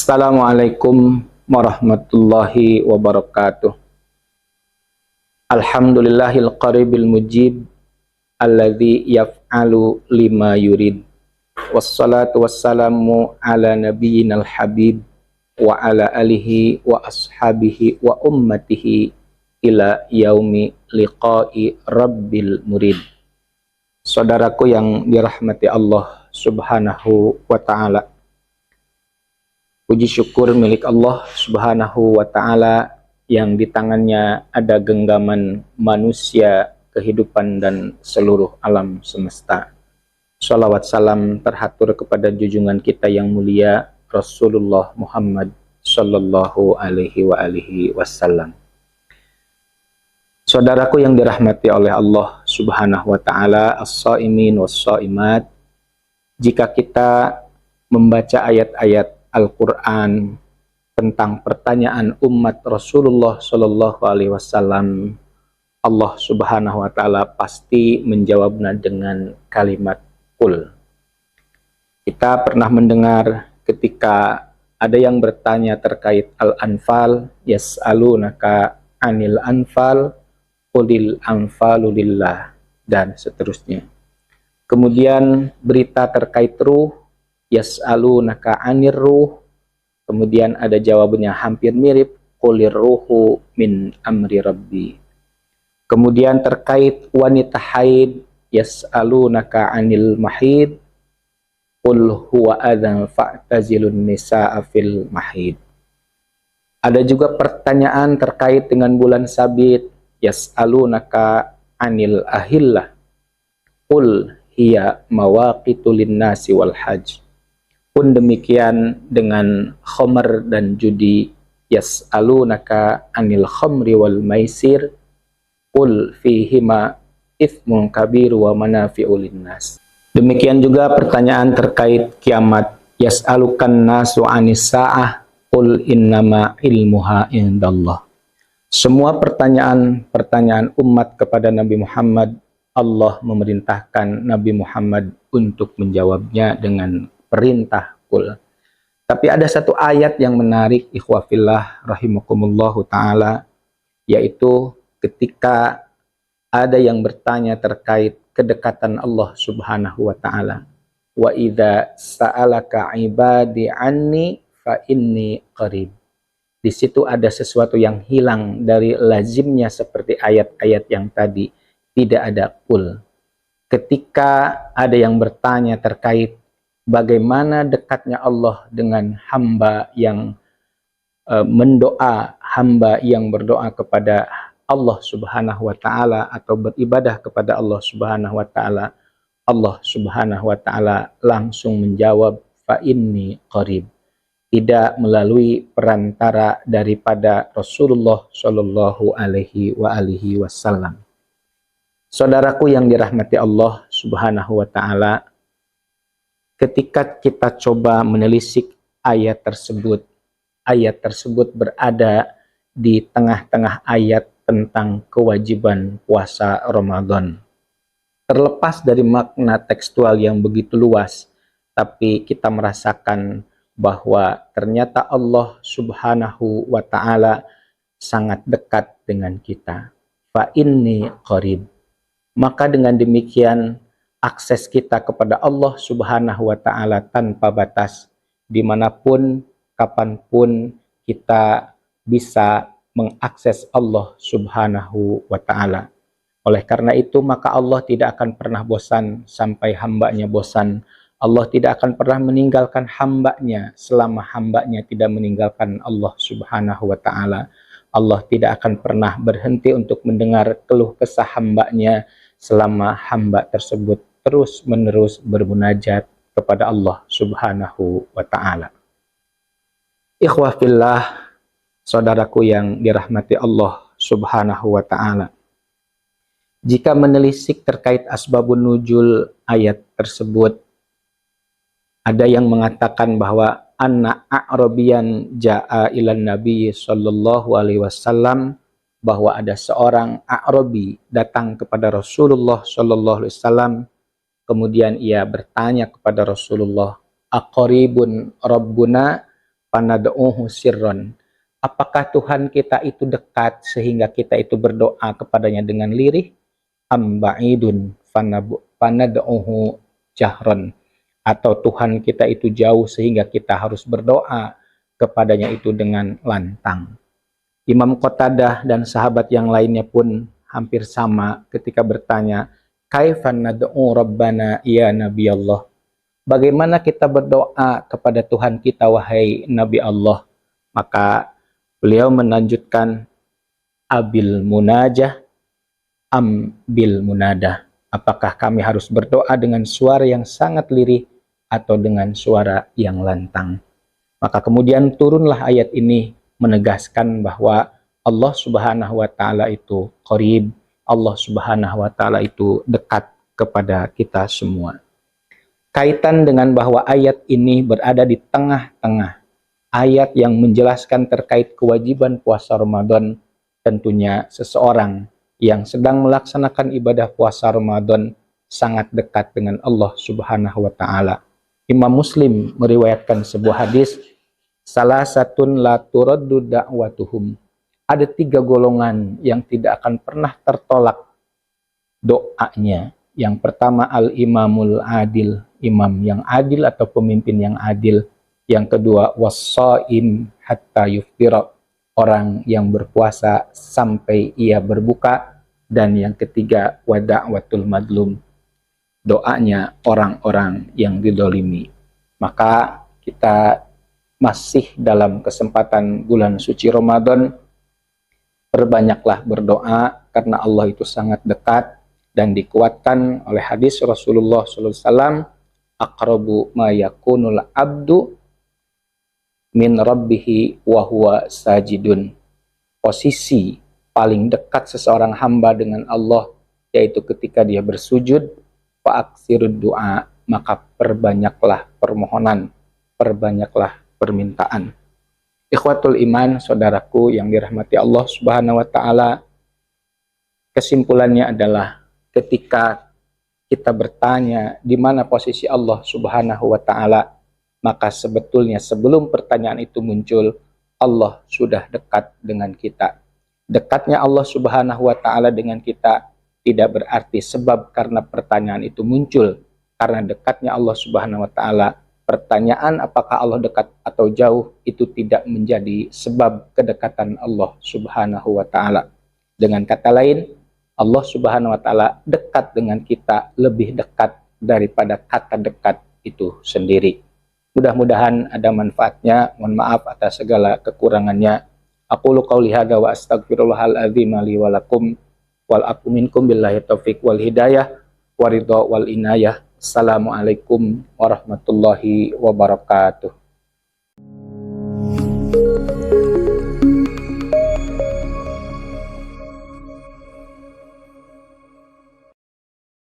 Assalamualaikum warahmatullahi wabarakatuh. Alhamdulillahil qaribil mujib alladzi yaf'alu lima yurid. Wassalatu wassalamu ala nabiyyinal habib wa ala alihi wa ashabihi wa ummatihi ila yaumi liqa'i rabbil murid. Saudaraku yang dirahmati Allah Subhanahu wa ta'ala, puji syukur milik Allah Subhanahu wa ta'ala yang di tangannya ada genggaman manusia, kehidupan, dan seluruh alam semesta. Shalawat salam terhatur kepada junjungan kita yang mulia Rasulullah Muhammad Sallallahu alaihi wasallam. Saudaraku yang dirahmati oleh Allah Subhanahu wa ta'ala, as-shaimin was-shaimat, jika kita membaca ayat-ayat Al-Quran tentang pertanyaan umat Rasulullah Shallallahu alaihi wasallam, Allah Subhanahu wa ta'ala pasti menjawabnya dengan kalimat qul. Kita pernah mendengar ketika ada yang bertanya terkait Al-Anfal, yas'alunaka anil anfal qulil anfalu lillah, dan seterusnya. Kemudian berita terkait ruh, yas'alunaka anir ruh, kemudian ada jawabannya hampir mirip, qulir ruhu min amri rabbi. Kemudian terkait wanita haid, yas'alunaka anil mahid, qul huwa adzan fa'tazilun nisaa fil mahid. Ada juga pertanyaan terkait dengan bulan sabit, yas'alunaka anil ahillah, qul hiya mawaqitu linnasi wal hajj. Pun demikian dengan khamr dan judi, yas'alunaka anil khamri wal maisir, qul fihima ithmun kabir wa manafi'u linnas. Demikian juga pertanyaan terkait kiamat, yas'alukan nasu anis sa'ah, qul innama ilmuha indallah. Semua pertanyaan umat kepada Nabi Muhammad, Allah memerintahkan Nabi Muhammad untuk menjawabnya dengan perintah qul. Tapi ada satu ayat yang menarik, ikhwah fillah rahimakumullahu ta'ala, yaitu ketika ada yang bertanya terkait kedekatan Allah Subhanahu wa ta'ala. Wa idza sa'alaka ibadi anni fa inni qarib. Di situ ada sesuatu yang hilang dari lazimnya seperti ayat-ayat yang tadi, tidak ada qul. Ketika ada yang bertanya terkait bagaimana dekatnya Allah dengan hamba yang mendoa, hamba yang berdoa kepada Allah Subhanahu wa ta'ala atau beribadah kepada Allah Subhanahu wa ta'ala, Allah Subhanahu wa ta'ala langsung menjawab fa inni qarib, tidak melalui perantara daripada Rasulullah Shallallahu alaihi wasallam. Saudaraku yang dirahmati Allah Subhanahu wa ta'ala, ketika kita coba menelisik ayat tersebut berada di tengah-tengah ayat tentang kewajiban puasa Ramadan. Terlepas dari makna tekstual yang begitu luas, tapi kita merasakan bahwa ternyata Allah Subhanahu wa ta'ala sangat dekat dengan kita. Fa inni qarib. Maka dengan demikian akses kita kepada Allah Subhanahu wa ta'ala tanpa batas. Dimanapun, kapanpun kita bisa mengakses Allah Subhanahu wa ta'ala. Oleh karena itu, maka Allah tidak akan pernah bosan sampai hambanya bosan. Allah tidak akan pernah meninggalkan hambanya selama hambanya tidak meninggalkan Allah Subhanahu wa ta'ala. Allah tidak akan pernah berhenti untuk mendengar keluh kesah hambanya selama hamba tersebut terus-menerus bermunajat kepada Allah Subhanahu wa ta'ala. Ikhwah fillah, saudaraku yang dirahmati Allah Subhanahu wa ta'ala, jika menelisik terkait asbabun nuzul ayat tersebut, ada yang mengatakan bahwa anna a'rabiyan ja'a ilan nabi sallallahu alaihi wasallam, bahwa ada seorang A'rabi datang kepada Rasulullah sallallahu alaihi wasallam, kemudian ia bertanya kepada Rasulullah, aqaribun rabbuna, fanad'uhu sirron. Apakah Tuhan kita itu dekat sehingga kita itu berdoa kepadanya dengan lirih? Am ba'idun fanad'uhu jahron. Atau Tuhan kita itu jauh sehingga kita harus berdoa kepadanya itu dengan lantang. Imam Qatadah dan sahabat yang lainnya pun hampir sama ketika bertanya, kaifan nad'u rabbana ya Nabi Allah? Bagaimana kita berdoa kepada Tuhan kita wahai Nabi Allah? Maka beliau melanjutkan, abil munajah am bil munadah. Apakah kami harus berdoa dengan suara yang sangat lirih atau dengan suara yang lantang? Maka kemudian turunlah ayat ini menegaskan bahwa Allah Subhanahu wa taala itu qarib, Allah Subhanahu wa taala itu dekat kepada kita semua. Kaitan dengan bahwa ayat ini berada di tengah-tengah ayat yang menjelaskan terkait kewajiban puasa Ramadan, tentunya seseorang yang sedang melaksanakan ibadah puasa Ramadan sangat dekat dengan Allah Subhanahu wa taala. Imam Muslim meriwayatkan sebuah hadis, salah satun la turaddu da'watuhum. Ada 3 golongan yang tidak akan pernah tertolak doanya. Yang pertama al-imamul adil, imam yang adil atau pemimpin yang adil. Yang kedua was-shaim hatta yuftira, orang yang berpuasa sampai ia berbuka. Dan yang ketiga wa da'watul madlum, doanya orang-orang yang didolimi. Maka kita masih dalam kesempatan bulan suci Ramadan, perbanyaklah berdoa karena Allah itu sangat dekat dan dikuatkan oleh hadis Rasulullah SAW, aqrabu ma yakunul abdu min rabbihi wa huwa sajidun. Posisi paling dekat seseorang hamba dengan Allah yaitu ketika dia bersujud, fa'aksirud du'a, maka perbanyaklah permohonan, perbanyaklah permintaan. Ikhwatul iman, saudaraku yang dirahmati Allah Subhanahu wa taala, kesimpulannya adalah ketika kita bertanya di mana posisi Allah Subhanahu wa taala, maka sebetulnya sebelum pertanyaan itu muncul, Allah sudah dekat dengan kita. Dekatnya Allah Subhanahu wa taala dengan kita tidak berarti sebab karena pertanyaan itu muncul. Karena dekatnya Allah Subhanahu wa taala, pertanyaan apakah Allah dekat atau jauh itu tidak menjadi sebab kedekatan Allah Subhanahu wa taala. Dengan kata lain, Allah Subhanahu wa taala dekat dengan kita lebih dekat daripada kata dekat itu sendiri. Mudah-mudahan ada manfaatnya. Mohon maaf atas segala kekurangannya. Aqulu qouli hadza wa astaghfirullahal azim li wa lakum wal aqu minkum billahi taufik wal hidayah wa ridha wal inayah. Assalamualaikum warahmatullahi wabarakatuh.